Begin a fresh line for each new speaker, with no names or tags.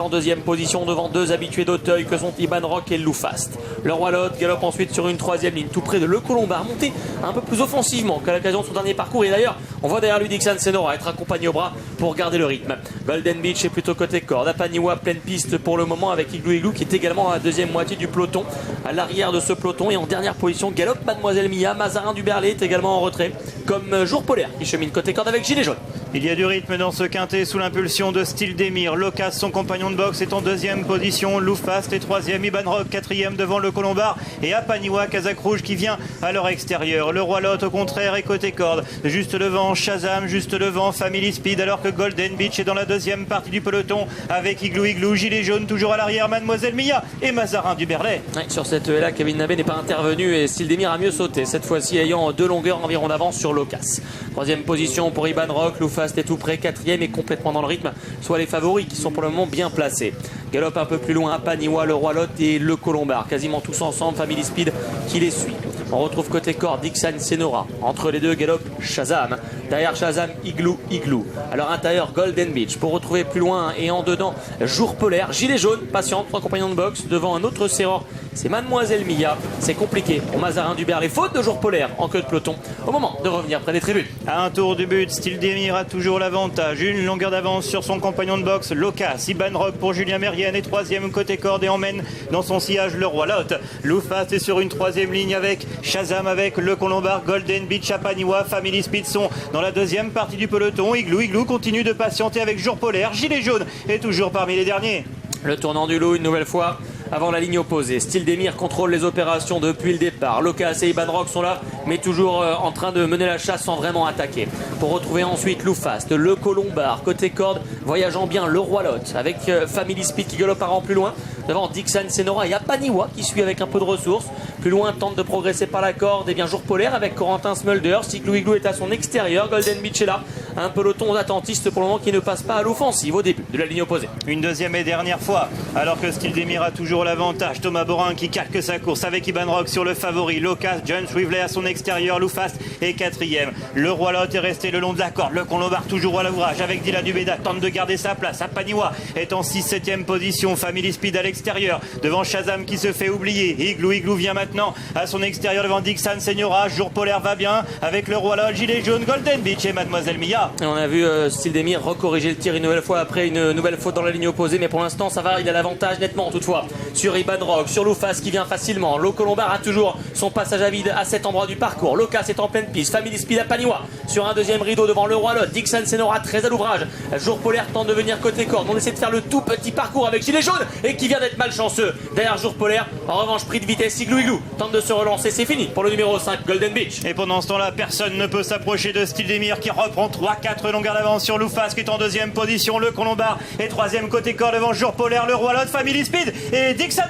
En deuxième position devant deux habitués d'Auteuil que sont Iban Rock et Loufast. Le Roi Lot galope ensuite sur une troisième ligne tout près de Le Colombard, monté un peu plus offensivement qu'à l'occasion de son dernier parcours. Et d'ailleurs, on voit derrière lui Dixon Senora être accompagné au bras pour garder le rythme. Golden Beach est plutôt côté corde. Apaniwa pleine piste pour le moment avec Igloo Igloo qui est également à la deuxième moitié du peloton. À l'arrière de ce peloton et en dernière position, galope Mademoiselle Mia. Mazarin du Berlay est également en retrait, comme Jour Polaire qui chemine côté corde avec Gilet Jaune.
Il y a du rythme dans ce quintet sous l'impulsion de Style Demir. Locas, son compagnon de boxe, est en deuxième position. Loufast est troisième. Iban Rock, quatrième devant Le Colombard. Et Apaniwa, Casaque Rouge qui vient à leur extérieur. Le Roi Lot, au contraire, est côté corde. Juste devant Shazam, juste devant Family Speed, alors que Golden Beach est dans la deuxième partie du peloton avec Igloo Igloo, Gilet Jaune toujours à l'arrière, Mademoiselle Mia et Mazarin du Berlay.
Ouais, sur cette là, Kevin Nabé n'est pas intervenu et Style Demir a mieux sauté. Cette fois-ci ayant 2 longueurs environ d'avance sur Locas. Troisième position pour Iban Rock. Loufast est tout près. Quatrième et complètement dans le rythme. Soit les favoris qui sont pour le moment bien placés. Galope un peu plus loin Apaniwa, le Roi Lot et Le Colombard. Quasiment tous ensemble. Family Speed qui les suit. On retrouve côté corps Dixon Senora. Entre les deux galope Shazam. Derrière Shazam, Igloo Igloo. Alors intérieur Golden Beach. Pour retrouver plus loin et en dedans Jour Polaire. Gilet Jaune, patiente, 3 compagnons de boxe. Devant un autre serreur, c'est Mademoiselle Mia. C'est compliqué pour Mazarin du Berlay. Faute de Jour Polaire en queue de peloton. Au moment de revenir près des tribunes.
À un tour du but, Style Demir a toujours l'avantage. Une longueur d'avance sur son compagnon de boxe, Locas. Iban Rock pour Julien Mérienne est troisième côté corde et emmène dans son sillage le Roi Lot. Loufast est sur une troisième ligne avec Shazam, avec Le Colombard, Golden Beach, Apaniwa, Family Speed sont dans la deuxième partie du peloton. Igloo Igloo continue de patienter avec Jour Polaire. Gilet Jaune est toujours parmi les derniers.
Le tournant du loup une nouvelle fois avant la ligne opposée. Style Demir contrôle les opérations depuis le départ. Locas et Iban Rock sont là, mais toujours en train de mener la chasse sans vraiment attaquer. Pour retrouver ensuite Loufast, Le Colombard, côté corde, voyageant bien le Roi Lot, avec Family Speed qui galope un rang plus loin. Devant Dixon Senora et Apaniwa qui suit avec un peu de ressources. Plus loin, tente de progresser par la corde. Et bien Jour Polaire avec Corentin Smulders. Igloo Igloo est à son extérieur. Golden Beach est là. Un peloton d'attentistes pour le moment qui ne passe pas à l'offensive au début de la ligne opposée.
Une deuxième et dernière fois, alors que Style Demir a toujours l'avantage. Thomas Borin qui calque sa course avec Iban Rock sur le favori. Locas, John Swivley à son extérieur. Loufast est quatrième. Le Roi Lot est resté le long de la corde. Le Colombard toujours à l'ouvrage avec Dylan Dubeda. Tente de garder sa place. Apaniwa est en 6-7e position. Family Speed à l'extérieur. Devant Shazam qui se fait oublier. Igloo Igloo vient maintenant à son extérieur devant Dixon Senora. Jour Polaire va bien avec le Roi Lot, Gilet Jaune, Golden Beach et Mademoiselle Mia.
Et on a vu Style Demir recorriger le tir une nouvelle fois après une nouvelle faute dans la ligne opposée. Mais pour l'instant ça va, il a l'avantage nettement toutefois sur Iban Rock, sur Loufast qui vient facilement. Le Colombard a toujours son passage à vide à cet endroit du parcours. Locas est en pleine piste. Family Speed à Apaniwa sur un deuxième rideau devant le Roi Lot. Dixon Senora très à l'ouvrage. Jour Polaire tente de venir côté corde. On essaie de faire le tout petit parcours avec Gilet Jaune et qui vient d'être malchanceux. Derrière Jour Polaire, en revanche pris de vitesse, Igloo Igloo tente de se relancer, c'est fini pour le numéro 5 Golden Beach.
Et pendant ce temps-là, personne ne peut s'approcher de Style Demir qui reprend 3-4 longueurs d'avance sur Loufast qui est en deuxième position. Le Colombard est troisième côté corps devant Jour Polaire, le Roi Lot, Family Speed et Dixon